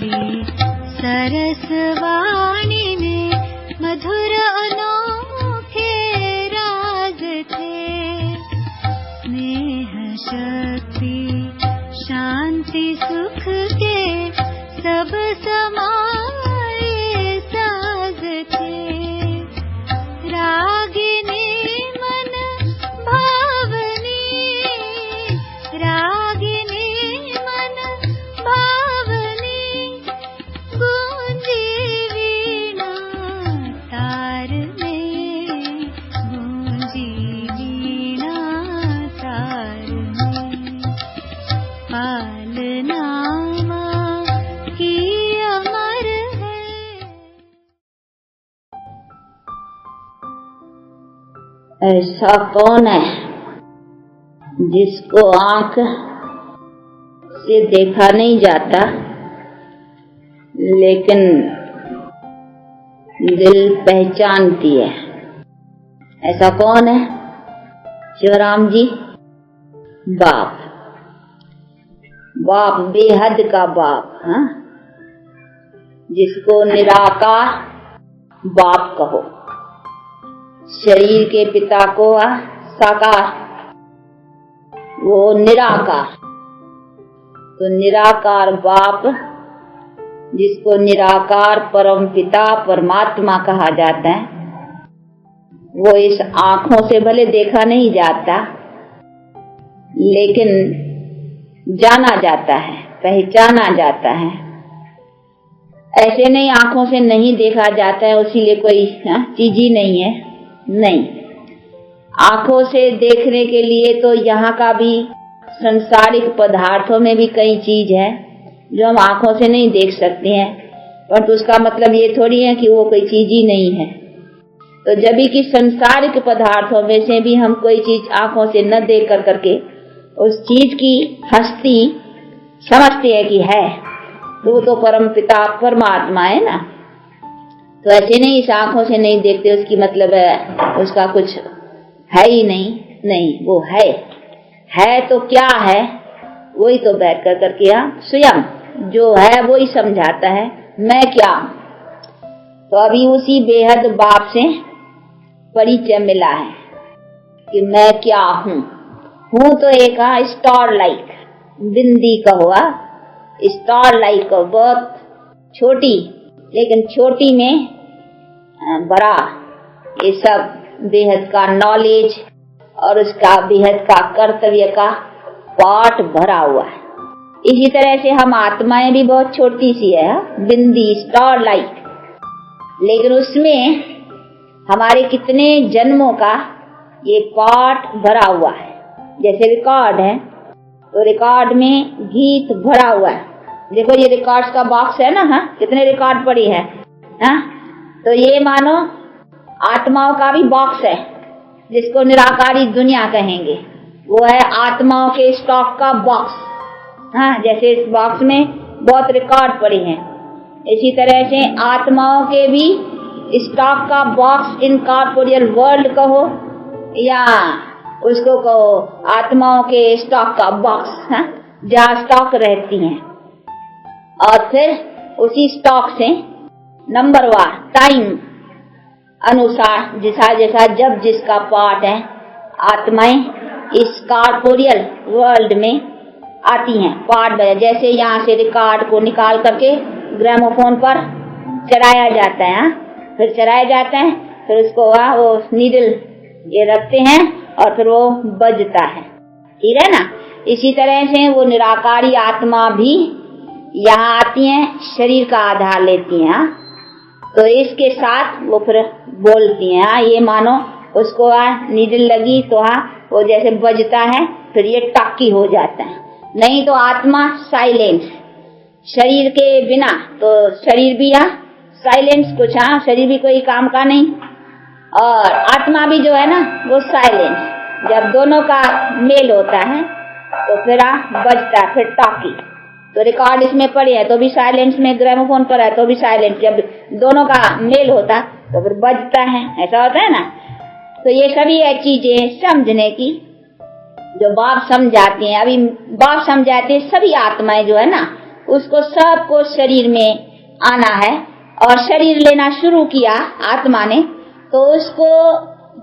तुम्हारी सरसवाणी में मधुर अनोखे राज थे। स्नेह शक्ति शांति सुख के सब समाए साज थे। रागिनी मन भावनी, रागिनी मन भावनी, गूंजी वीणा तार में, गूंजी वीणा तार में। पालना माँ की अमर है। ऐसा कौन है जिसको आंख से देखा नहीं जाता लेकिन दिल पहचानती है? ऐसा कौन है शिवराम जी? बाप, बाप बेहद का बाप, हाँ? जिसको निराकार बाप कहो। शरीर के पिता को साकार, वो निराकार। तो निराकार बाप, जिसको निराकार परम पिता परमात्मा कहा जाता है, वो इस आंखों से भले देखा नहीं जाता लेकिन जाना जाता है, पहचाना जाता है। ऐसे नहीं आंखों से नहीं देखा जाता है इसीलिए कोई चीज ही नहीं है, नहीं। आंखों से देखने के लिए तो यहाँ का भी संसारिक पदार्थों में भी कई चीज है जो हम आंखों से नहीं देख सकते हैं, पर उसका मतलब ये थोड़ी है कि वो कोई चीज ही नहीं है। तो जब भी कि संसारिक पदार्थों में से भी हम कोई चीज आंखों से न देख कर करके उस चीज की हस्ती समझते हैं कि है, तो वो तो परम पिता परमात्मा है ना। तो ऐसे नहीं इस आंखों से नहीं देखते उसकी मतलब है उसका कुछ है ही नहीं, नहीं वो है तो क्या है वही तो बैठ कर करके स्वयं जो है वो ही समझाता है मैं क्या हूं। तो अभी उसी बेहद बाप से परिचय मिला है कि मैं क्या हूँ तो एक स्टार लाइक बिंदी का हुआ, स्टार लाइक बहुत छोटी, लेकिन छोटी में बड़ा ये सब बेहद का नॉलेज और उसका बेहद का कर्तव्य का पाठ भरा हुआ है। इसी तरह से हम आत्माएं भी बहुत छोटी सी है, बिंदी स्टार लाइक, लेकिन उसमें हमारे कितने जन्मों का ये पाठ भरा हुआ है। जैसे रिकॉर्ड है तो रिकॉर्ड में गीत भरा हुआ है। देखो ये रिकॉर्ड्स का बॉक्स है ना, कितने रिकॉर्ड पड़ी है, तो ये मानो आत्माओं का भी बॉक्स है जिसको निराकारी दुनिया कहेंगे। वो है आत्माओं के स्टॉक का बॉक्स। जैसे इस बॉक्स में बहुत रिकॉर्ड पड़ी हैं, इसी तरह से आत्माओं के भी स्टॉक का बॉक्स इनकॉर्पोरियल वर्ल्ड कहो या उसको कहो आत्माओं के स्टॉक का बॉक्स, जहाँ स्टॉक रहती हैं। और फिर उसी स्टॉक से नंबरवार टाइम अनुसार जैसा जैसा जब जिसका पार्ट है आत्माएं इस कॉर्पोरियल वर्ल्ड में आती हैं पार्ट। जैसे यहाँ से रिकॉर्ड को निकाल करके ग्रामोफोन पर चढ़ाया जाता है, फिर चढ़ाया जाता है, फिर उसको वो नीडल ये रखते हैं और फिर वो बजता है, ठीक है ना। इसी तरह से वो निराकारी आत्मा भी यहाँ आती हैं, शरीर का आधार लेती हैं, तो इसके साथ वो फिर बोलती हैं। ये मानो उसको नीडल लगी तो वो जैसे बजता है, फिर ये टाकी हो जाता है। नहीं तो आत्मा साइलेंस, शरीर के बिना तो शरीर भी साइलेंस, कुछ शरीर भी कोई काम का नहीं, और आत्मा भी जो है ना वो साइलेंस। जब दोनों का मेल होता है तो फिर बजता है, फिर टाकी। तो रिकॉर्ड इसमें पड़े है तो भी साइलेंस में, ग्रामोफोन पर है तो भी साइलेंस। जब दोनों का मेल होता तो फिर बजता है, ऐसा होता है ना। तो ये सभी है चीजें समझने की जो बाप समझाते हैं। अभी बाप समझाते हैं सभी आत्माएं जो है ना उसको सबको शरीर में आना है और शरीर लेना शुरू किया आत्मा ने, तो उसको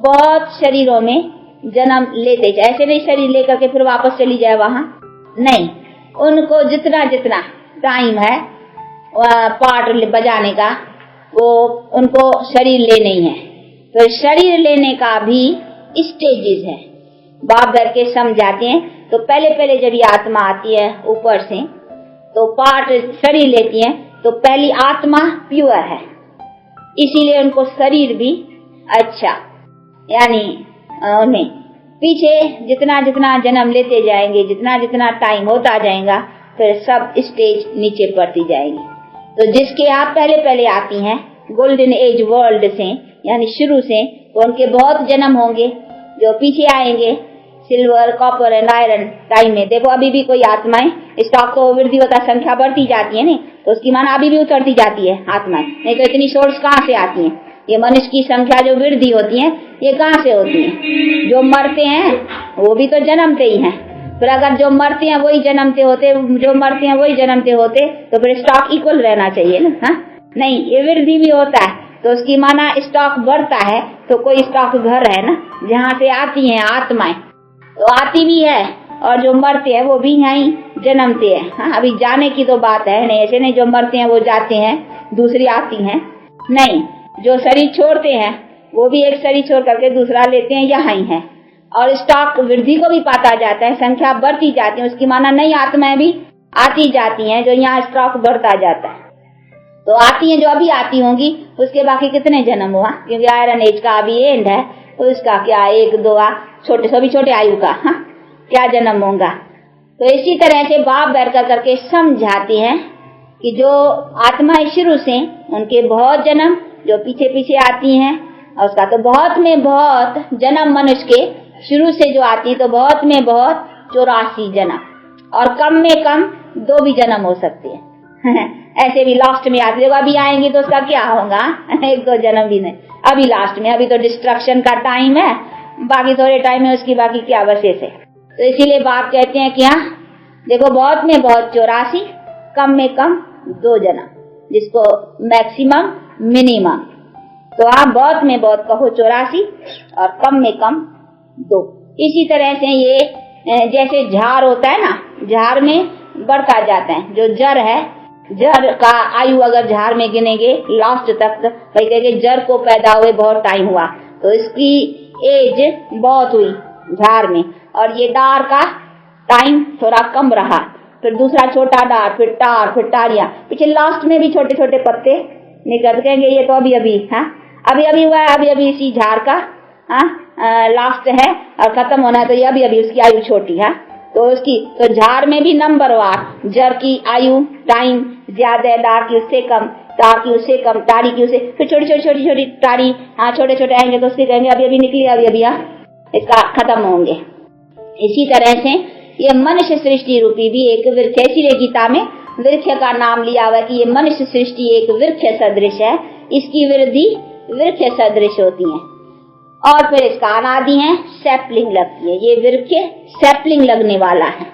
बहुत शरीरों में जन्म लेते जाए। ऐसे नहीं शरीर लेकर के फिर वापस चली जाए वहां, नहीं, उनको जितना जितना टाइम है पार्ट बजाने का वो उनको शरीर लेने ही है। तो शरीर लेने का भी स्टेजेस है, बाप दर के समझाते हैं। तो पहले पहले जब ये आत्मा आती है ऊपर से तो पार्ट शरीर लेती है, तो पहली आत्मा प्योर है, इसीलिए उनको शरीर भी अच्छा, यानी उन्हें पीछे जितना जितना जन्म लेते जाएंगे, जितना जितना टाइम होता जाएगा, फिर सब स्टेज नीचे पड़ती जाएगी। तो जिसके आप पहले पहले आती हैं गोल्डन एज वर्ल्ड से, यानी शुरू से, तो उनके बहुत जन्म होंगे। जो पीछे आएंगे silver, copper and iron time में, देखो अभी भी कोई आत्माएं, स्टॉक तो वृद्धि होता संख्या बढ़ती जाती है नहीं, तो उसकी माना अभी भी उतरती जाती है आत्माएं, नहीं तो इतनी सोर्स कहाँ से आती है? ये मनुष्य की संख्या जो वृद्धि होती है ये कहाँ से होती है? जो मरते हैं वो भी तो जन्मते ही हैं, फिर अगर जो मरते हैं वही जन्मते होते, जो मरते हैं वही जन्मते होते, तो फिर स्टॉक इक्वल रहना चाहिए ना। हाँ नहीं, ये वृद्धि भी होता है, तो उसकी माना स्टॉक बढ़ता है, तो कोई स्टॉक घर है ना जहाँ से आती हैं आत्माएं, तो आती भी है, और जो मरते हैं वो भी यहीं जन्मते हैं। हाँ, अभी जाने की तो बात है नहीं, ऐसे नहीं जो मरते हैं वो जाते हैं दूसरी आती हैं, नहीं, जो शरीर छोड़ते हैं वो भी एक शरीर छोड़ करके दूसरा लेते हैं, यहाँ ही है। और स्टॉक वृद्धि को भी पाता जाता है, संख्या बढ़ती जाती है, उसकी माना नई आत्माएं भी आती जाती हैं, जो यहाँ स्टॉक बढ़ता जाता है। तो आती हैं जो अभी आती होंगी, उसके बाकी कितने जन्म हुआ, क्योंकि आयरन एज का अभी एंड है, तो इसका क्या एक दो छोटे सभी छोटे आयु का हाँ क्या जन्म होगा। तो इसी तरह से बाप बैठ करके समझाती हैं कि जो आत्माएं शुरू से उनके बहुत जन्म जो पीछे पीछे आती हैं, और उसका तो बहुत में बहुत जन्म मनुष्य के शुरू से जो आती है, तो बहुत में बहुत 84 जन्म, और कम में कम 2 भी जन्म हो सकते हैं ऐसे भी लास्ट में आते, देखो अभी आएंगी तो उसका क्या होगा 1-2 जन्म भी नहीं, अभी लास्ट में, अभी तो डिस्ट्रक्शन का टाइम है, बाकी थोड़े टाइम में उसकी बाकी क्या बसेस है। तो इसीलिए बाप कहते हैं कि हाँ देखो बहुत में बहुत 84, कम में कम 2 जन्म, जिसको मैक्सिमम मिनिमम, तो आप बहुत में बहुत कहो 84 और कम में कम 2। इसी तरह से ये जैसे झाड़ होता है ना, झाड़ में बढ़ता जाता है, जो जड़ है, जड़ का आयु अगर झाड़ में गिनेंगे लास्ट तक, तो भाई कहेंगे जड़ को पैदा हुए बहुत टाइम हुआ, तो इसकी एज बहुत हुई झाड़ में, और ये डार का टाइम थोड़ा कम रहा, फिर दूसरा छोटा डार, फिर टार, फिर टारियां, पीछे लास्ट में भी छोटे छोटे पत्ते निकल कहेंगे ये तो अभी अभी हाँ अभी अभी हुआ है, अभी अभी इसी झाड़ का लास्ट है और खत्म होना है, तो ये अभी अभी उसकी आयु छोटी है। तो उसकी तो झाड़ में भी नंबरवार जड़ की आयु टाइम ज्यादा है, डार की उससे कम, तार की उससे कम, टारी की उससे, फिर छोटी छोटी छोटी छोटी टारी छोटे छोटे आएंगे तो उसके कहेंगे अभी अभी निकली, अभी अभी इसका खत्म होंगे। इसी तरह से ये मनुष्य सृष्टि रूपी भी एक वृक्ष है, इसीलिए गीता में वृक्ष का नाम लिया हुआ कि ये मनुष्य सृष्टि एक वृक्ष सदृश है, इसकी वृद्धि वृक्ष सदृश होती है। और फिर इसका अनादि है सैपलिंग लगती है, ये वृक्ष सैपलिंग लगने वाला है।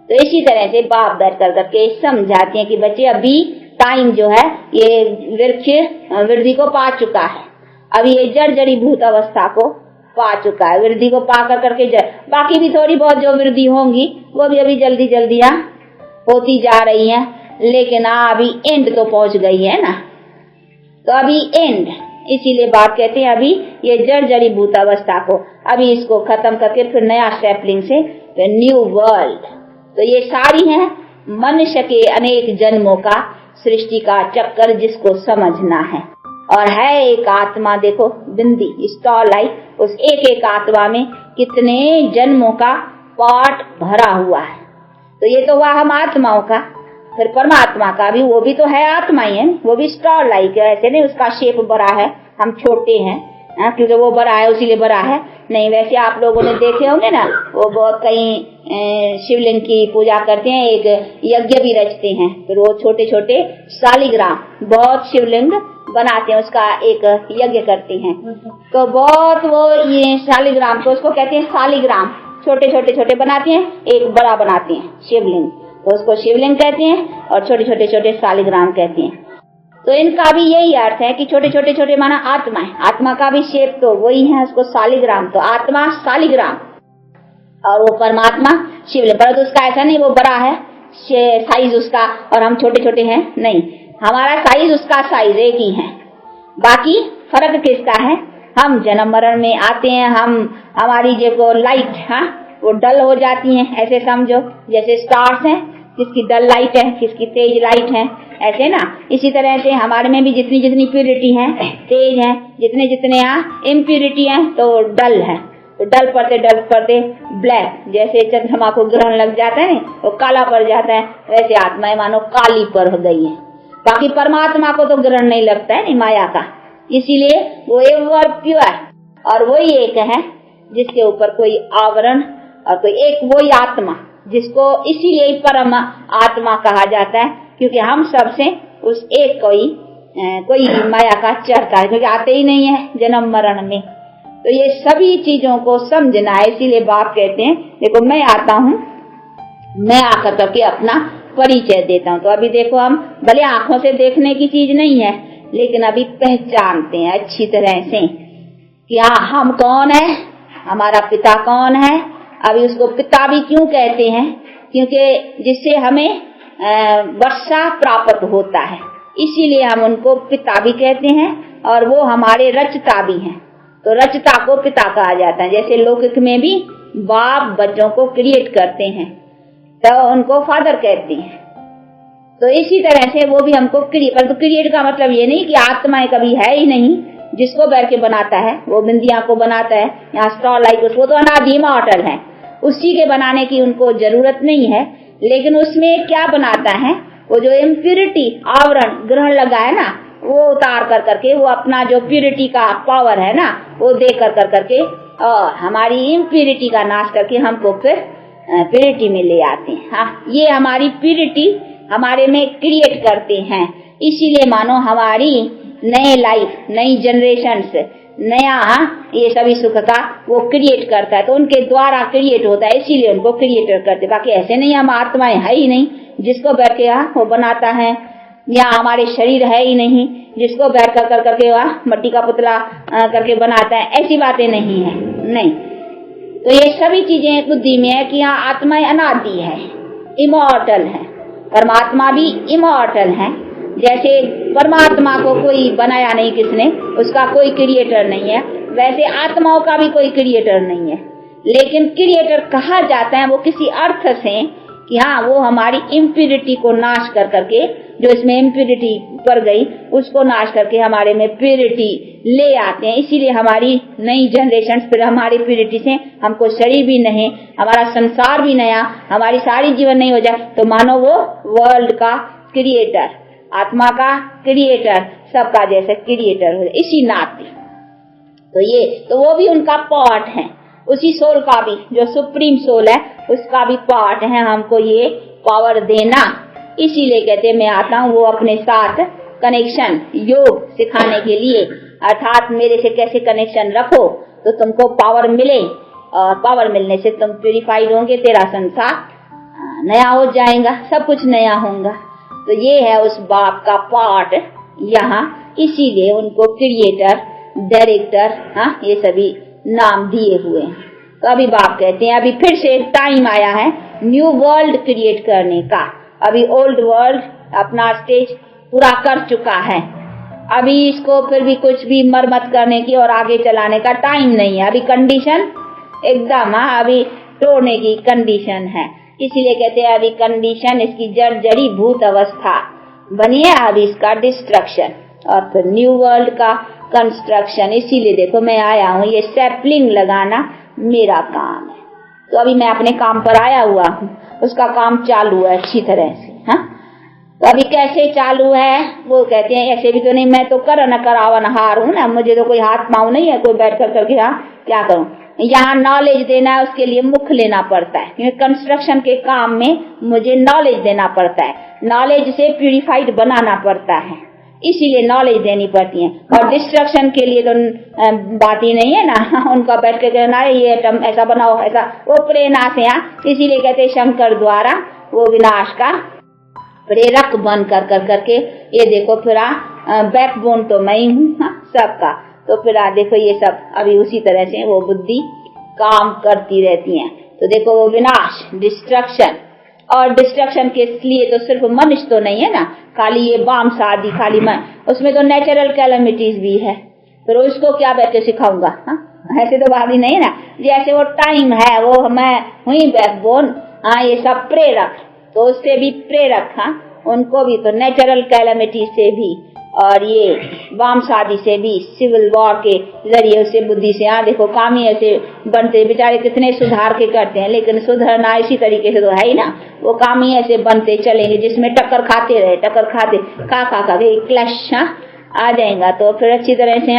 तो इसी तरह से बाप बैठ करके समझाते हैं कि बच्चे अभी टाइम जो है ये वृक्ष वृद्धि को पा चुका है, अभी ये जड़ जड़ीभूत अवस्था को पा चुका है, वृद्धि को पा करके बाकी भी थोड़ी बहुत जो वृद्धि होंगी वो भी अभी जल्दी जल्दी होती जा रही है, लेकिन अभी एंड तो पहुंच गई है ना, तो अभी एंड, इसीलिए बात कहते हैं अभी ये जड़ जड़ीभूत अवस्था को अभी इसको खत्म करके फिर नया सैपलिंग से फिर न्यू वर्ल्ड। तो ये सारी है मनुष्य के अनेक जन्मों का सृष्टि का चक्कर जिसको समझना है। और है एक आत्मा, देखो बिंदी स्टॉल आई, उस एक एक आत्मा में कितने जन्मों का पार्ट भरा हुआ है। तो ये तो हुआ हम आत्माओं का, फिर परमात्मा का भी, वो भी तो है आत्मा ही है, वो भी स्टार लाइक है, ऐसे नहीं उसका शेप बड़ा है हम छोटे हैं क्योंकि वो बड़ा है उसीलिए बड़ा है, नहीं। वैसे आप लोगों ने देखे होंगे ना, वो बहुत कहीं शिवलिंग की पूजा करते हैं, एक यज्ञ भी रचते हैं, फिर वो छोटे छोटे शालिग्राम बहुत शिवलिंग बनाते हैं, उसका एक यज्ञ करते हैं, तो बहुत वो ये शालिग्राम, तो उसको कहते हैं शालिग्राम, छोटे छोटे छोटे बनाते हैं, एक बड़ा बनाते हैं शिवलिंग। तो उसको शिवलिंग कहते हैं और छोटे छोटे छोटे शालिग्राम कहते हैं। तो इनका भी यही अर्थ है कि छोटे छोटे छोटे माना आत्मा है, आत्मा का भी शेप तो वही है, उसको शालिग्राम, तो आत्मा शालिग्राम और वो परमात्मा शिवलिंग। पर तो उसका ऐसा नहीं वो बड़ा है साइज उसका और हम छोटे छोटे हैं, नहीं, हमारा साइज उसका साइज एक ही है। बाकी फर्क किसका है, हम जन्म मरण में आते हैं, हम हमारी जो लाइट हाँ वो डल हो जाती है, ऐसे समझो जैसे स्टार्स हैं, किसकी डल लाइट है किसकी तेज लाइट है, ऐसे ना। इसी तरह से हमारे में भी जितनी जितनी प्यूरिटी है तेज है, जितने जितने यहाँ इम्प्यूरिटी है तो डल है, तो डल पड़ते ब्लैक, जैसे चंद्रमा को ग्रहण लग जाता है वो काला पड़ जाता है, वैसे आत्माएं मानो काली पर हो गई है। बाकी परमात्मा को तो ग्रहण नहीं लगता है नहीं माया का, इसीलिए वो एवर प्योर और वही एक है जिसके ऊपर कोई आवरण और कोई एक वही आत्मा, जिसको इसीलिए परम आत्मा कहा जाता है, क्योंकि हम सबसे उस एक कोई माया का चरता है, क्योंकि आते ही नहीं है जन्म मरण में। तो ये सभी चीजों को समझना है, इसीलिए बाप कहते हैं देखो मैं आता हूँ, मैं आकर करके अपना परिचय देता हूँ। तो अभी देखो हम भले आंखों से देखने की चीज नहीं है, लेकिन अभी पहचानते हैं अच्छी तरह से कि हाँ हम कौन है, हमारा पिता कौन है। अभी उसको पिता भी क्यों कहते हैं, क्योंकि जिससे हमें वर्षा प्राप्त होता है, इसीलिए हम उनको पिता भी कहते हैं और वो हमारे रचता भी हैं। तो रचता को पिता कहा जाता है। जैसे लौकिक में भी बाप बच्चों को क्रिएट करते हैं तो उनको फादर कहते हैं, तो इसी तरह से वो भी हमको क्रिएट का मतलब ये नहीं कि आत्माएं कभी है ही नहीं, जिसको बैठ के बनाता है वो बिंदिया को बनाता है, यहाँ स्टार लाइट वो तो अनादि इमॉर्टल है, उसी के बनाने की उनको जरूरत नहीं है। लेकिन उसमें क्या बनाता है, वो जो इम्प्यूरिटी आवरण ग्रहण लगा है ना, वो उतार कर करके वो अपना जो प्यूरिटी का पावर है ना वो दे कर करके और हमारी इम्प्यूरिटी का नाश करके हमको फिर प्यूरिटी में ले आते हैं। हाँ, ये हमारी प्यूरिटी हमारे में क्रिएट करते हैं, इसीलिए मानो हमारी नए लाइफ नई जनरेशन्स नया ये सभी सुख का वो क्रिएट करता है, तो उनके द्वारा क्रिएट होता है, इसीलिए उनको क्रिएटर करते। बाकी ऐसे नहीं हम आत्माएं है ही नहीं जिसको बैठ के वो बनाता है, या हमारे शरीर है ही नहीं जिसको बैठ कर करके वह मट्टी का पुतला करके बनाता है, ऐसी बातें नहीं है, नहीं। तो ये सभी चीजें बुद्धि में है कि यहाँ आत्माएं अनादि है, इमॉर्टल है, परमात्मा भी इमॉर्टल है। जैसे परमात्मा को कोई बनाया नहीं किसने, उसका कोई क्रिएटर नहीं है, वैसे आत्माओं का भी कोई क्रिएटर नहीं है, लेकिन क्रिएटर कहा जाता है वो किसी अर्थ से कि हाँ वो हमारी इम्प्यूरिटी को नाश कर करके, जो इसमें इम्प्यूरिटी पड़ गई उसको नाश करके हमारे में प्यूरिटी ले आते हैं। इसीलिए हमारी नई जनरेशन फिर हमारी प्यूरिटी से हमको शरीर भी नहीं, हमारा संसार भी नया, हमारी सारी जीवन नहीं हो जाए, तो मानो वो वर्ल्ड का क्रिएटर, आत्मा का क्रिएटर, सबका जैसे क्रिएटर हो, इसी नाते। तो ये तो वो भी उनका पार्ट है, उसी सोल का भी जो सुप्रीम सोल है उसका भी पार्ट है हमको ये पावर देना। इसीलिए कहते मैं आता हूँ वो अपने साथ कनेक्शन योग सिखाने के लिए, अर्थात मेरे से कैसे कनेक्शन रखो तो तुमको पावर मिले, और पावर मिलने से तुम प्यूरिफाइड होंगे, तेरा संसार नया हो जाएगा, सब कुछ नया होगा। तो ये है उस बाप का पार्ट यहाँ, इसीलिए उनको क्रिएटर डायरेक्टर हाँ ये सभी नाम दिए हुए हैं। तो अभी बाप कहते हैं अभी फिर से टाइम आया है न्यू वर्ल्ड क्रिएट करने का। अभी ओल्ड वर्ल्ड अपना स्टेज पूरा कर चुका है, अभी इसको फिर भी कुछ भी मरम्मत करने की और आगे चलाने का टाइम नहीं है। अभी कंडीशन एकदम अभी तोड़ने की कंडीशन है, इसीलिए कहते हैं अभी कंडीशन इसकी जड़ी भूत अवस्था बनी है, अभी इसका डिस्ट्रक्शन और फिर न्यू वर्ल्ड का कंस्ट्रक्शन। इसीलिए देखो मैं आया हूँ, ये सैपलिंग लगाना मेरा काम है। तो अभी मैं अपने काम पर आया हुआ हूँ, उसका काम चालू है अच्छी तरह से। हाँ, तो अभी कैसे चालू है वो कहते हैं ऐसे भी तो नहीं, मैं तो कर न करावन हार हूँ ना, मुझे तो कोई हाथ पाँव नहीं है कोई बैठ कर करके हाँ क्या करूँ। यहाँ नॉलेज देना है, उसके लिए मुख लेना पड़ता है, क्योंकि कंस्ट्रक्शन के काम में मुझे नॉलेज देना पड़ता है, नॉलेज से प्यूरिफाइड बनाना पड़ता है। इसीलिए नॉलेज देनी पड़ती है। और डिस्ट्रक्शन के लिए तो बात ही नहीं है ना, उनका बैठ के कहना है ये एटम ऐसा बनाओ ऐसा, वो प्रेरणा से इसीलिए कहते शंकर द्वारा वो विनाश का प्रेरक बन कर करके ये देखो फिर बैकबोन तो मैं ही हूँ सबका। तो फिर देखो ये सब अभी उसी तरह से वो बुद्धि काम करती रहती है। तो देखो वो विनाश डिस्ट्रक्शन, और डिस्ट्रक्शन के लिए तो सिर्फ मनुष्य तो नहीं है ना, खाली ये बाम शादी खाली मन, उसमें तो नेचुरल कैलेमिटीज भी है। फिर उसको क्या बैठ के सिखाऊंगा, ऐसे तो बात ही नहीं है ना। जैसे वो टाइम है वो मैं हुई बैकबोन, ये सब प्रेरक, तो उससे भी प्रेरक उनको भी तो नेचुरल कैलेमिटी से भी और ये वाम शादी से भी सिविल वॉर के जरिए उससे बुद्धि से देखो कामी ऐसे बनते बेचारे कितने सुधार के करते हैं, लेकिन सुधरना इसी तरीके से तो है ही ना। वो कामी ऐसे बनते चलेंगे जिसमें टक्कर खाते रहे, टक्कर खाते खा के क्लैश आ जाएगा। तो फिर अच्छी तरह से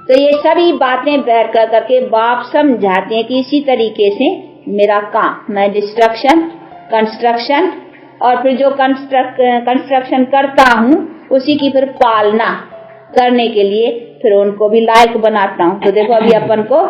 तो ये सभी बातें बैठ कर करके बाप समझाते हैं कि इसी तरीके से मेरा काम, मैं डिस्ट्रक्शन कंस्ट्रक्शन और फिर जो कंस्ट्रक्शन करता हूँ उसी की फिर पालना करने के लिए फिर उनको भी लायक बनाता हूँ। तो देखो अभी अपन को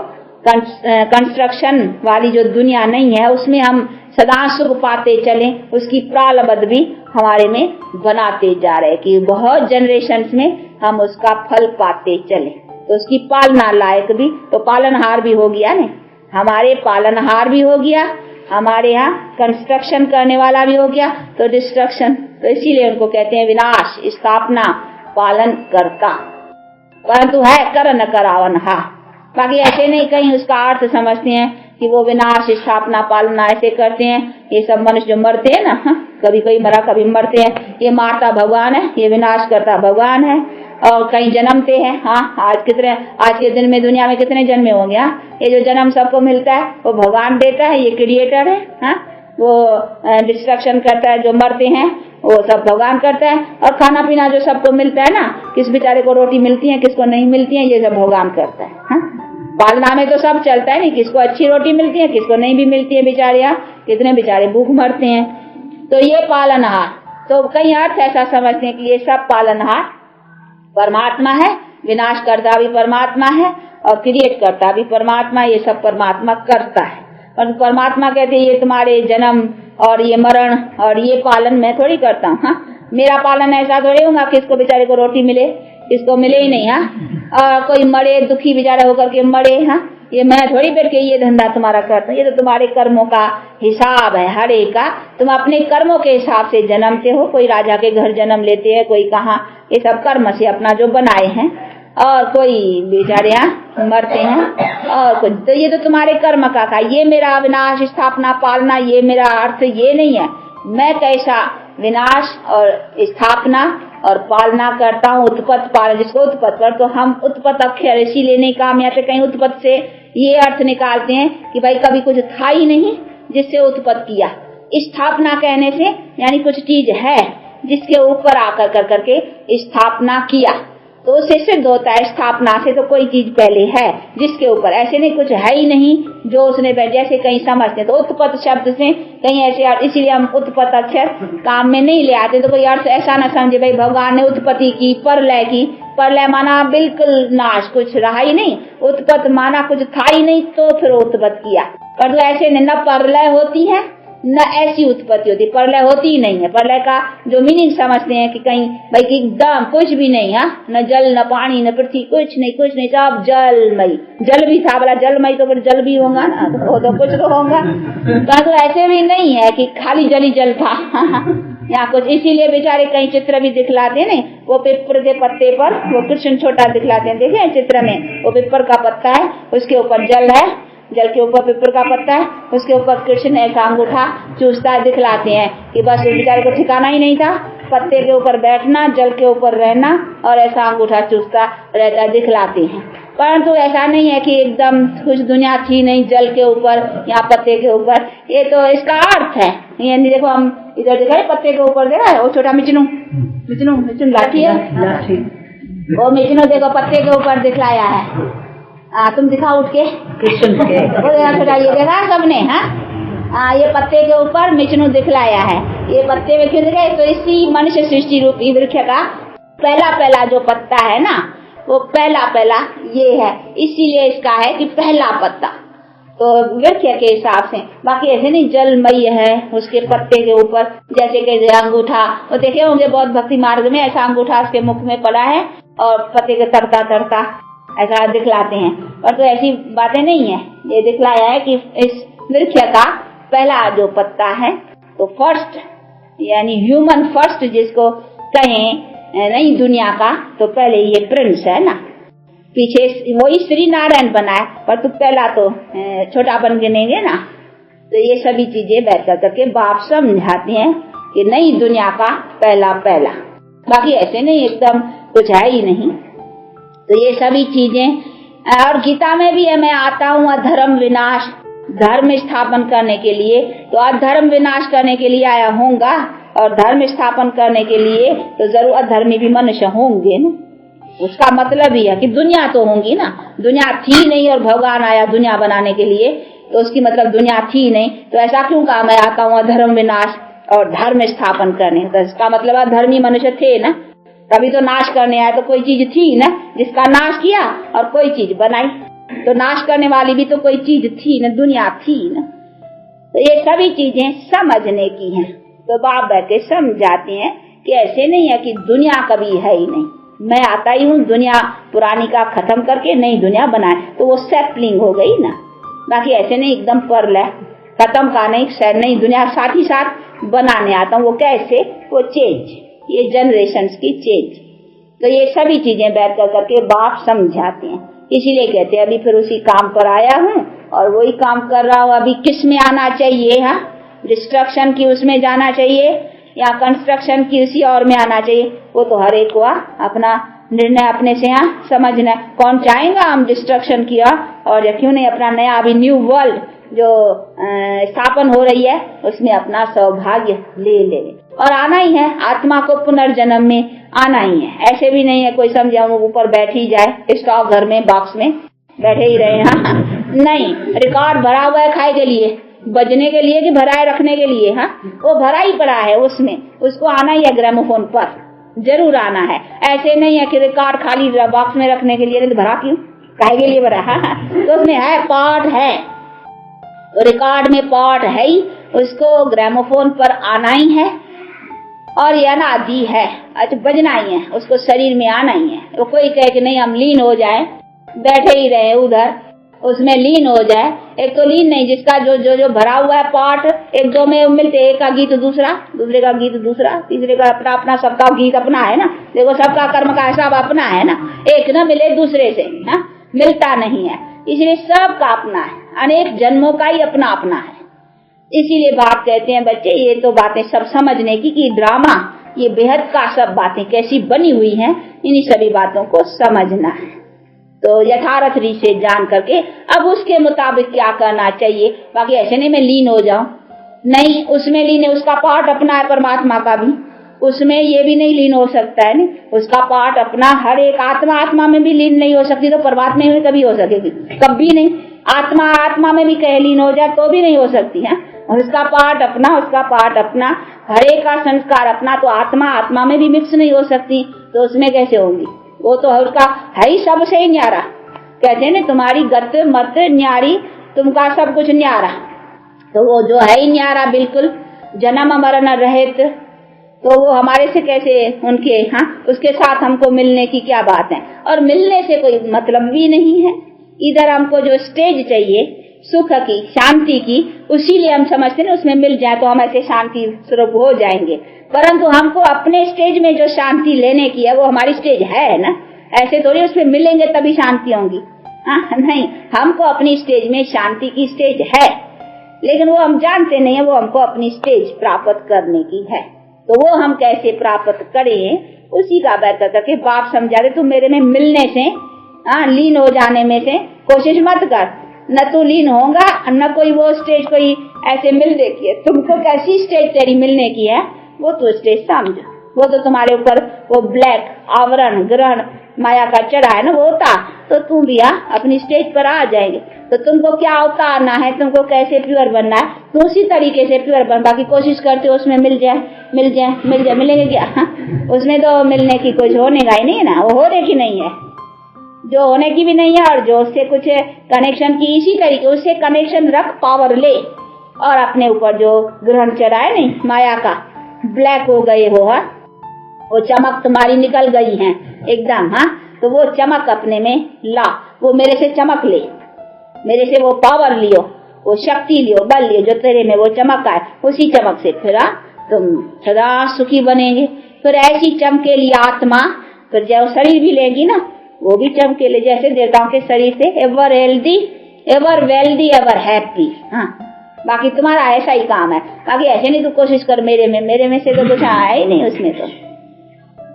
कंस्ट्रक्शन वाली जो दुनिया नहीं है उसमें हम सदा सुख पाते चले, उसकी प्रारब्ध भी हमारे में बनाते जा रहे कि बहुत जनरेशन्स में हम उसका फल पाते चले। तो उसकी पालना लायक भी, तो पालनहार भी हो गया ने, हमारे पालनहार भी हो गया, हमारे यहाँ कंस्ट्रक्शन करने वाला भी हो गया, तो डिस्ट्रक्शन। तो इसीलिए उनको कहते हैं विनाश स्थापना पालन करता, परंतु है कर न करावन। बाकी ऐसे नहीं कहीं उसका अर्थ समझते हैं कि वो विनाश स्थापना पालना ऐसे करते हैं। ये सब मनुष्य जो मरते हैं ना, कभी कोई मरा कभी मरते हैं, ये मारता भगवान है, ये विनाश करता भगवान है। और कहीं जन्मते हैं, आज के दिन में दुनिया में कितने जन्मे होंगे। ये जो जन्म सबको मिलता है वो भगवान देता है, ये क्रिएटर है। वो डिस्ट्रक्शन करता है, जो मरते हैं वो सब भगवान करता है। और खाना पीना जो सबको मिलता है ना, किस बेचारे को रोटी मिलती है किसको नहीं मिलती है, ये सब भगवान करता है। पालना में तो सब चलता है नहीं, किसको अच्छी रोटी मिलती है किसको नहीं भी मिलती है, बेचारे कितने बेचारे भूख मरते हैं। तो ये पालनहार, तो कई अर्थ ऐसा समझते हैं कि ये सब पालनहार परमात्मा है, विनाश करता भी परमात्मा है और क्रिएट करता भी परमात्मा, ये सब परमात्मा करता है। पर परमात्मा कहते हैं ये तुम्हारे जन्म और ये मरण और ये पालन मैं थोड़ी करता हूँ। मेरा पालन ऐसा थोड़ी होगा किसको बेचारे को रोटी मिले किसको मिले ही नहीं। और कोई मरे दुखी बेचारा होकर के मरे, ये मैं थोड़ी बैठ के ये धंधा तुम्हारा करता हूँ। ये तो तुम्हारे कर्मों का हिसाब है, हर एक का तुम अपने कर्मों के हिसाब से जन्मते हो। कोई राजा के घर जन्म लेते हैं, कोई कहाँ, ये सब कर्म से अपना जो बनाए हैं। और कोई बेचारे मरते हैं और कुछ, तो ये तो तुम्हारे कर्म का ये मेरा विनाश स्थापना पालना ये मेरा अर्थ ये नहीं है। मैं कैसा विनाश और स्थापना और पालना करता हूँ, उत्पत्ति पालन, जिसको उत्पत्ति पर, तो हम उत्पत्ति अक्षर इसीलिए नहीं काम या कहीं उत्पत्ति से ये अर्थ निकालते हैं कि भाई कभी कुछ था ही नहीं जिससे उत्पत्ति किया। स्थापना कहने से यानी कुछ चीज है जिसके ऊपर आकर कर करके स्थापना किया, तो उससे सिद्ध होता है स्थापना से तो कोई चीज पहले है जिसके ऊपर, ऐसे नहीं कुछ है ही नहीं जो उसने जैसे कहीं समझते तो उत्पत्ति शब्द से कहीं ऐसे, इसीलिए हम उत्पत्ति अक्षर काम में नहीं ले आते। तो कोई अर्थ ऐसा ना समझे भाई भगवान ने उत्पत्ति की, प्रलय माना बिल्कुल नाश, कुछ रहा ही नहीं, उत्पत्ति माना कुछ था ही नहीं तो फिर उत्पत्ति किया। पर तो ऐसे न प्रलय होती है न ऐसी उत्पत्ति होती, प्रलय होती ही नहीं है। प्रलय का जो मीनिंग समझते हैं कि कहीं भाई कि एकदम कुछ भी नहीं, न जल न पानी न पृथ्वी, कुछ नहीं, सब जलमयी। जल भी था, बोला जलमयी तो फिर जल भी होगा ना, तो कुछ तो होगा। तो ऐसे भी नहीं है कि खाली जल ही जल था यहाँ कुछ। इसीलिए बेचारे कई चित्र भी दिखलाते हैं, वो पिपर के पत्ते पर वो कृष्ण छोटा दिखलाते हैं, देखे चित्र में, वो पिपर का पत्ता है उसके ऊपर जल है, जल के ऊपर पिपर का पत्ता है, उसके ऊपर कृष्ण ऐसा अंगूठा चूसता दिखलाते हैं कि बस उस बेचारे को ठिकाना ही नहीं था, पत्ते के ऊपर बैठना, जल के ऊपर रहना और ऐसा अंगूठा चूसता रहता दिखलाते हैं। परंतु ऐसा नहीं है कि एकदम कुछ दुनिया थी नहीं जल के ऊपर या पत्ते के ऊपर, ये तो इसका अर्थ है। ये देखो हम इधर देखा है पत्ते के ऊपर देखा है, वो छोटा मिचनू लाठी है, वो मिचनू देखो पत्ते के ऊपर दिखलाया है। तुम दिखाओ उठ के कृष्ण के वो छोटा, ये देखा सबने। ये पत्ते के ऊपर मिचनू दिखलाया है। ये पत्ते में क्यों दिखाए, तो इसी मनुष्य सृष्टि रूपी वृक्ष का पहला पहला जो पत्ता है ना, वो पहला पहला ये है, इसीलिए इसका है कि पहला पत्ता। तो वृक्ष के हिसाब से, बाकी ऐसे नहीं जलमय है उसके पत्ते के ऊपर, जैसे कि अंगूठा, वो देखे होंगे बहुत भक्ति मार्ग में, ऐसा अंगूठा उसके मुख में पड़ा है और पत्ते के तड़का तड़का ऐसा दिखलाते हैं। और तो ऐसी बातें नहीं है, ये दिखलाया है कि इस वृक्ष का पहला जो पत्ता है, तो फर्स्ट यानी ह्यूमन फर्स्ट जिसको कहें नई दुनिया का, तो पहले ये प्रिंस है ना, पीछे वही श्री नारायण बनाए, पर तो पहला तो छोटा बन गिनेंगे ना। तो ये सभी चीजें बैठ करके बाप समझाते हैं कि नई दुनिया का पहला पहला, बाकी ऐसे नहीं एकदम कुछ है ही नहीं। तो ये सभी चीजें, और गीता में भी है, मैं आता हूँ अधर्म विनाश, धर्म स्थापन करने के लिए, तो अधर्म विनाश करने के लिए आया होऊंगा, और धर्म स्थापन करने के लिए तो जरूर अधर्मी भी मनुष्य होंगे ना। उसका मतलब ही है कि दुनिया तो होंगी ना, दुनिया थी नहीं और भगवान आया दुनिया बनाने के लिए, तो उसकी मतलब दुनिया थी नहीं, तो ऐसा क्यों कहा मैं आता हूँ अधर्म विनाश और धर्म स्थापन करने, तो इसका मतलब अधर्मी मनुष्य थे ना, तभी तो नाश करने आया। तो कोई चीज थी ना जिसका नाश किया और कोई चीज बनाई, तो नाश करने वाली भी तो कोई चीज थी ना, दुनिया थी ना। तो ये सभी चीजें समझने की हैं। तो बाप बैठे समझाते हैं कि ऐसे नहीं है कि दुनिया कभी है ही नहीं, मैं आता ही हूँ दुनिया पुरानी का खत्म करके नई दुनिया बनाए, तो वो सेटलिंग हो गई ना। बाकी ऐसे नहीं एकदम परल है, खत्म का नहीं, नई दुनिया साथ ही साथ बनाने आता हूँ। वो कैसे, वो चेंज, ये जनरेशन की चेंज। तो ये सभी चीजें बैठ कर करके बाप समझाते हैं, इसीलिए कहते हैं अभी फिर उसी काम पर आया हूँ और वही काम कर रहा हूँ। अभी किस में आना चाहिए, हाँ, डिस्ट्रक्शन की उसमें जाना चाहिए या कंस्ट्रक्शन की उसी और में आना चाहिए, वो तो हर एक को अपना निर्णय अपने से यहाँ समझना। कौन चाहेगा हम डिस्ट्रक्शन किया, और क्यों नहीं अपना नया अभी न्यू वर्ल्ड जो स्थापन हो रही है उसमें अपना सौभाग्य ले और आना ही है। आत्मा को पुनर्जन्म में आना ही है, ऐसे भी नहीं है कोई समझे हम ऊपर बैठ ही जाए स्टॉक घर में बॉक्स में बैठे ही रहे, हाँ नहीं। रिकॉर्ड भरा हुआ है खाए के लिए, बजने के लिए कि भराए रखने के लिए, हाँ वो भरा ही पड़ा है, उसमें उसको आना ही है, ग्रामोफोन पर जरूर आना है। ऐसे नहीं है कि रिकॉर्ड खाली बॉक्स में रखने के लिए, भरा क्यों, काहे के लिए भरा, तो उसमें है पार्ट है, रिकॉर्ड में पार्ट है ही, उसको ग्रामोफोन पर आना ही है। और ये अनादि है, अच्छा बजना ही है, उसको शरीर में आना ही है। तो कोई कहे कि नहीं हम लीन हो जाए, बैठे ही रहे उधर, उसमें लीन हो जाए, एक तो लीन नहीं, जिसका जो जो जो भरा हुआ है पार्ट एक दो में मिलते, एक का गीत दूसरा, दूसरे का गीत दूसरा, तीसरे का अपना अपना, सबका गीत अपना है ना, देखो सबका कर्म का हिसाब अपना है ना, एक न मिले दूसरे से, हाँ मिलता नहीं है, इसलिए सबका अपना है, अनेक जन्मों का ही अपना अपना है। इसीलिए बाप कहते हैं बच्चे ये तो बातें सब समझने की कि ड्रामा ये बेहद का सब बातें कैसी बनी हुई हैं, इन्हीं सभी बातों को समझना है। तो यथार्थ रीत से जान करके अब उसके मुताबिक क्या करना चाहिए। बाकी ऐसे नहीं मैं लीन हो जाऊं, नहीं उसमें लीन है, उसका पार्ट अपना है परमात्मा का भी, उसमें ये भी नहीं लीन हो सकता है, नहीं उसका पार्ट अपना, हर एक आत्मा आत्मा में भी लीन नहीं हो सकती, तो परमात्मा में कभी हो सकेगी, कभी नहीं। आत्मा आत्मा में भी कहे लीन हो जाए तो भी नहीं हो सकती है, और उसका पार्ट अपना, उसका पार्ट अपना, हर एक का संस्कार अपना, तो आत्मा आत्मा में भी मिक्स नहीं हो सकती, तो उसमें कैसे होंगी, वो तो उसका है ही सबसे ही न्यारा। कहते हैं ना तुम्हारी गत मत न्यारी, तुमका सब कुछ न्यारा, तो वो जो है ही न्यारा बिल्कुल जन्म मरण रहित, तो वो हमारे से कैसे उनके, हाँ उसके साथ हमको मिलने की क्या बात है। और मिलने से कोई मतलब भी नहीं है, इधर हमको जो स्टेज चाहिए सुख की, शांति की, उसीलिए हम समझते हैं उसमें मिल जाए तो हम ऐसे शांति स्वरूप हो जाएंगे, परंतु हमको अपने स्टेज में जो शांति लेने की है वो हमारी स्टेज है ना, ऐसे थोड़ी उसमें मिलेंगे तभी शांति होगी, नहीं, हमको अपनी स्टेज में शांति की स्टेज है, लेकिन वो हम जानते नहीं है, वो हमको अपनी स्टेज प्राप्त करने की है। तो वो हम कैसे प्राप्त करें, उसी का बैठ करके बाप समझा दे, तुम मेरे में मिलने से, लीन हो जाने में से कोशिश मत कर, न तो लीन होगा न कोई वो स्टेज कोई ऐसे मिल देती है। तुमको कैसी स्टेज तेरी मिलने की है वो तो स्टेज समझो, वो तो तुम्हारे ऊपर वो ब्लैक आवरण ग्रहण माया का चढ़ा है ना, वो होता तो तुम भी अपनी स्टेज पर आ जाएंगे। तो तुमको क्या उतारना है, तुमको कैसे प्योर बनना है, तो उसी तरीके से प्योर बन। बाकी कोशिश करते हो उसमें मिल जाए, मिलेंगे क्या? उसमें तो मिलने की कुछ होने का ही नहीं है ना, वो होने की नहीं है, जो होने की भी नहीं है, और जो उससे कुछ कनेक्शन की इसी तरीके उससे कनेक्शन रख, पावर ले, और अपने ऊपर जो ग्रहण चढ़ा है नहीं माया का, ब्लैक हो गए हो, वो चमक तुम्हारी निकल गई है एकदम, तो वो चमक अपने में ला, वो मेरे से चमक ले, मेरे से वो पावर लियो, वो शक्ति लियो, बल लियो, जो तेरे में वो चमक आए, उसी चमक से फिर तुम सदा सुखी बनेंगे। फिर ऐसी चमकेली आत्मा, फिर जब शरीर भी लेगी ना, वो भी चमकेले जैसे देवताओं के शरीर से, ever healthy, ever wealthy, ever happy. बाकी तुम्हारा ऐसा ही काम है। बाकी ऐसे नहीं तू कोशिश कर मेरे में से तो कुछ आया ही नहीं, उसमें तो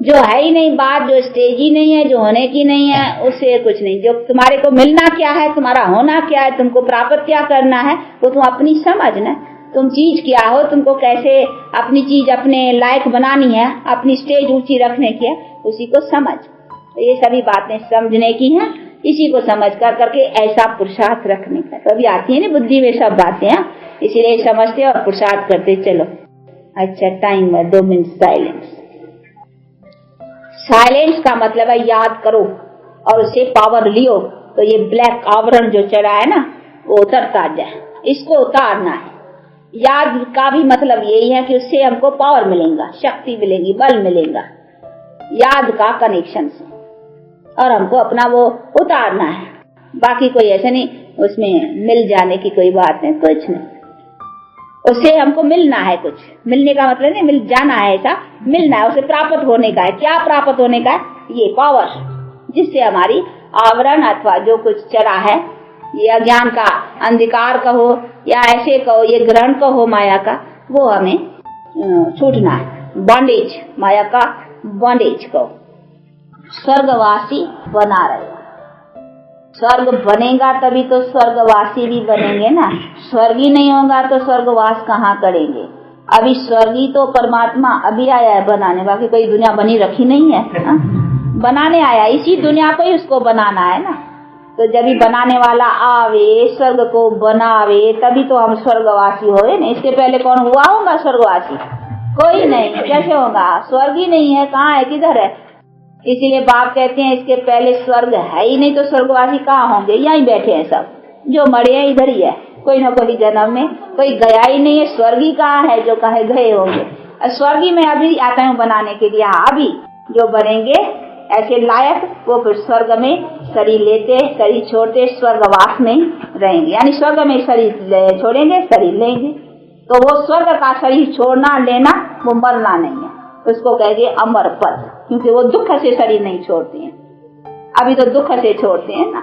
जो है ही नहीं बात, जो स्टेज ही नहीं है, जो होने की नहीं है, उससे कुछ नहीं। जो तुम्हारे को मिलना क्या है, तुम्हारा होना क्या है, तुमको प्राप्त क्या करना है, वो तुम अपनी समझ ना, तुम चीज क्या हो, तुमको कैसे अपनी चीज अपने लायक बनानी है, अपनी स्टेज ऊंची रखने की है, उसी को समझ। तो ये सभी बातें समझने की हैं, इसी को समझ कर करके ऐसा पुरुषार्थ रखने का। तो अभी आती है ना बुद्धि में सब बातें, इसीलिए समझते और पुरुषार्थ करते चलो। अच्छा टाइम है, 2 मिनट साइलेंस। साइलेंस का मतलब है याद करो और उससे पावर लियो, तो ये ब्लैक आवरण जो चढ़ा है ना, वो उतरता जाए, इसको उतारना है। याद का भी मतलब यही है कि उससे हमको पावर मिलेगा, शक्ति मिलेगी, बल मिलेगा, याद का कनेक्शन से, और हमको अपना वो उतारना है। बाकी कोई ऐसा नहीं उसमें मिल जाने की कोई बात नहीं, कुछ नहीं, उससे हमको मिलना है। कुछ मिलने का मतलब नहीं मिल जाना है, ऐसा मिलना है, उसे प्राप्त होने का है। क्या प्राप्त होने का है? ये पावर, जिससे हमारी आवरण अथवा जो कुछ चढ़ा है, ये अज्ञान का अंधकार कहो या ऐसे कहो, ये ग्रहण कहो माया का, वो हमें छूटना है। बॉन्डेज, माया का बॉन्डेज कहो। स्वर्गवासी बना रहे, स्वर्ग बनेगा तभी तो स्वर्गवासी भी बनेंगे ना। स्वर्ग ही नहीं होगा तो स्वर्गवास कहाँ करेंगे? अभी स्वर्गी तो परमात्मा अभी आया है बनाने, बाकी कोई दुनिया बनी रखी नहीं है, बनाने आया, इसी दुनिया को ही उसको बनाना है ना। तो जब भी बनाने वाला आवे, स्वर्ग को बनावे, तभी तो हम स्वर्गवासी होए ना। इसके पहले कौन हुआ होगा स्वर्गवासी? कोई नहीं, कैसे होगा? स्वर्ग ही नहीं है, कहाँ है, किधर है? इसीलिए बाप कहते हैं इसके पहले स्वर्ग है ही नहीं, तो स्वर्गवासी कहाँ होंगे? यहीं बैठे हैं सब, जो मरे हैं इधर ही है, कोई न कोई जन्म में, कोई गया ही नहीं है। स्वर्गी कहाँ है जो कहे गए होंगे? स्वर्गी में अभी आता हूँ बनाने के लिए, अभी जो बनेंगे ऐसे लायक, वो फिर स्वर्ग में शरीर लेते, शरीर छोड़ते, स्वर्गवास में रहेंगे। यानी स्वर्ग में शरीर छोड़ेंगे, शरीर लेंगे। तो वो स्वर्ग का शरीर छोड़ना लेना, वो मरना नहीं है, उसको कहेंगे अमर पद, क्योंकि वो दुख से शरीर नहीं छोड़ते हैं। अभी तो दुख से छोड़ते हैं ना,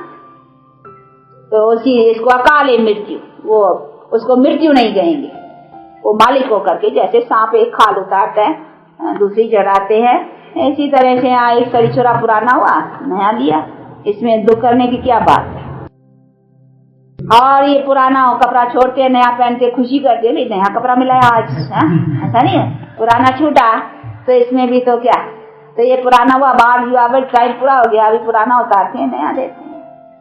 तो उसी इसको अकाले मृत्यु, वो उसको मृत्यु नहीं कहेंगे। वो मालिक को करके, जैसे सांप एक खाल उतारते हैं दूसरी चढ़ाते हैं, इसी तरह से यहाँ एक शरीर छोड़ा पुराना हुआ, नया लिया, इसमें दुख करने की क्या बात है? और ये पुराना कपड़ा छोड़ते हैं, नया पहन के खुशी करते हैं, नया कपड़ा मिला है आज, ऐसा नहीं है। पुराना छूटा तो इसमें भी तो क्या, तो ये पुराना हुआ, बाहर टाइम पूरा हो गया, अभी पुराना उतारते हैं, नया देते हैं।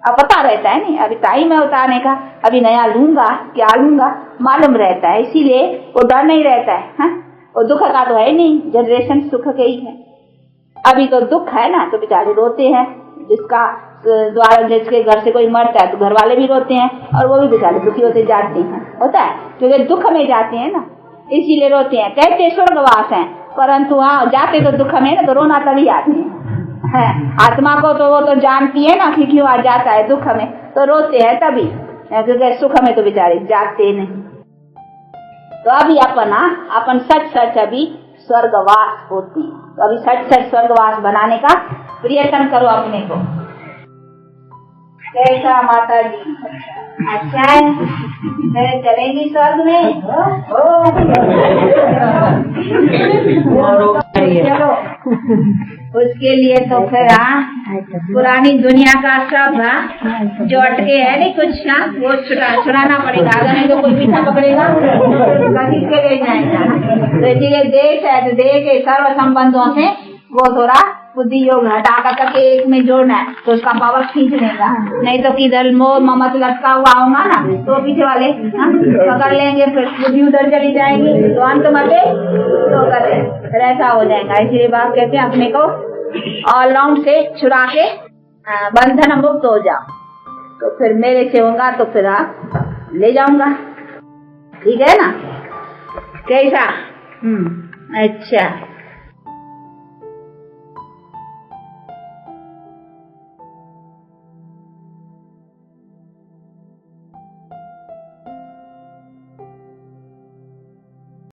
अब पता रहता है नहीं, अभी टाइम है उतारने का, अभी नया लूंगा, क्या लूंगा मालूम रहता है, इसीलिए वो डर नहीं रहता है। वो दुख का तो है नहीं, जनरेशन सुख के ही है। अभी तो दुख है ना, तो बेचारे रोते हैं, जिसका द्वारा जिसके घर से कोई मरता है तो घर वाले भी रोते हैं, और वो भी बेचारे दुखी होते जाते हैं, होता है, क्योंकि दुख में जाते हैं ना, इसीलिए रोते हैं। कहते स्वर्गवास है, परंतु हाँ जाते तो दुख में ना, तो रोना तभी आते हैं। आत्मा को तो वो तो जानती है ना कि क्यों आ जाता है दुख में, तो रोते हैं तभी, क्योंकि सुख में तो बेचारे जाते नहीं। तो अभी अपन सच अभी स्वर्गवास होते हैं, तो अभी सच स्वर्गवास बनाने का प्रयत्न करो अपने को। कैसा माता जी? अच्छा है, मैं चलेंगी स्वर्ग में? चलो, उसके लिए तो फिर पुरानी दुनिया का सब जो अटके है नहीं कुछ, वो छुड़ाना पड़ेगा। अगर नहीं तो कोई पीछा पकड़ेगा, कहीं के ले जाएगा। तो इसलिए देश है, तो देश के सर्व संबंधों से वो थोड़ा बुद्धि योग हटा करके एक में जोड़ना है तो उसका पावर खींच लेगा। नहीं तो किधर मोह ममत लटका हुआ होगा ना तो पीछे वाले पकड़ लेंगे, फिर बुद्धि उधर चली जाएगी तो अंत मते तो करे, फिर ऐसा हो जाएगा। इसलिए बात कहते हैं अपने को ऑलराउंड से छुड़ा के बंधन मुक्त हो जाओ, तो फिर मेरे से होगा तो फिर आप ले जाऊंगा। ठीक है ना? कैसा? अच्छा।